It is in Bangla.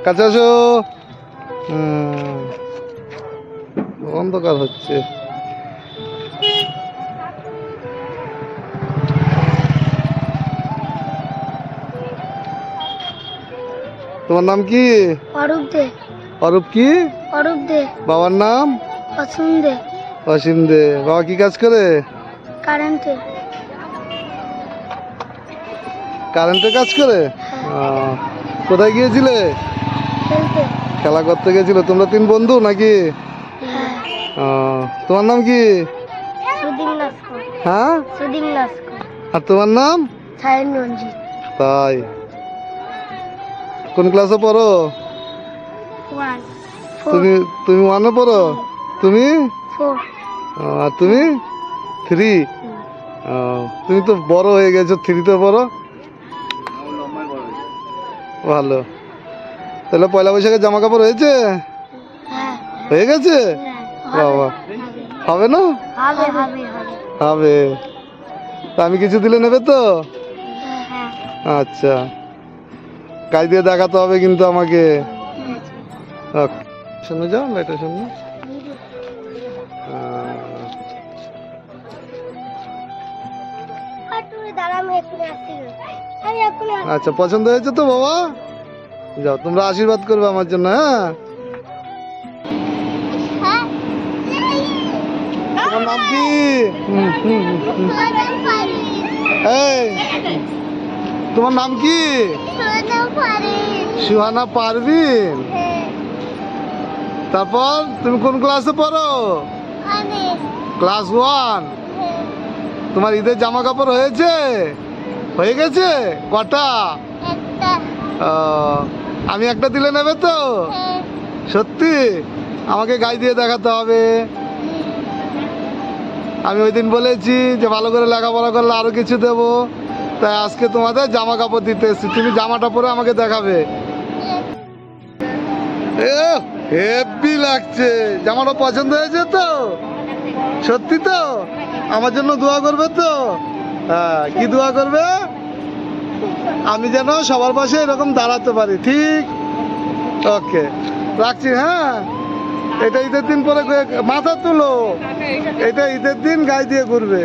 কাছে আসো। অন্ধকার হচ্ছে। তোমার নাম কি? অরূপ দে। অরূপ কি? অরূপ দে। বাবার নাম? অসীম দে। অসীম দে। বাবা কি কাজ করে? কারেন্টে। কারেন্টে কাজ করে? কোথায় গিয়েছিলে? খেলতে। খেলা করতে গেছিল। তোমরা 3 বন্ধু নাকি? তোমার নাম কি? সুদীপ নস্কর। হ্যাঁ, সুদীপ নস্কর। আর তোমার নাম? সায়ন রঞ্জিত। তাই? কোন ক্লাসে পড়ো? 1 তুমি 1-এ পড়ো? তুমি? 4। আর তুমি? 3? তুমি তো বড় হয়ে গেছো, 3-তে পড়ো। ভালো। তাহলে পয়লা বৈশাখে জামা কাপড় হয়েছে? হয়ে গেছে? বাবা, হবে না? হবে হবে হবে। হবে। তা আমি কিছু দিলে নেবে তো? আচ্ছা, গাই দিয়ে দেখাতে হবে কিন্তু আমাকে। ওকে, সামনে যাও, লাইটের সামনে। আচ্ছা, পছন্দ হয়েছে তো বাবা? যাও, তোমরা আশীর্বাদ করবে আমার জন্য। হ্যাঁ, তোমার নাম কি? এই, তোমার নাম কি? সুহানা পারভিন। তারপর তুমি কোন ক্লাসে পড়ো? ক্লাস 1। তোমার ঈদের জামা কাপড় হয়েছে? হয়ে গেছে? কটা? আমি একটা দিলে নেবে তো? সত্যি? আমাকে গাই দিয়ে দেখাতে হবে। আমি ওই দিন বলেছি যে ভালো করে লেখাপড়া করলে আরো কিছু দেবো, তাই আজকে তোমাদের জামা কাপড় দিতে এসেছি। তুমি জামাটা পরে আমাকে দেখাবে। হেভি লাগছে। জামাটা পছন্দ হয়েছে তো? সত্যি তো? আমার জন্য দোয়া করবে তো? হ্যাঁ, কি দোয়া করবে? আমি যেন সবার পাশে এরকম দাঁড়াতে পারি। ঠিক? ওকে, রাখছি। হ্যাঁ, এটা ঈদের দিন পরে মাথা তুলো। এটা ঈদের দিন গায়ে দিয়ে ঘুরবে।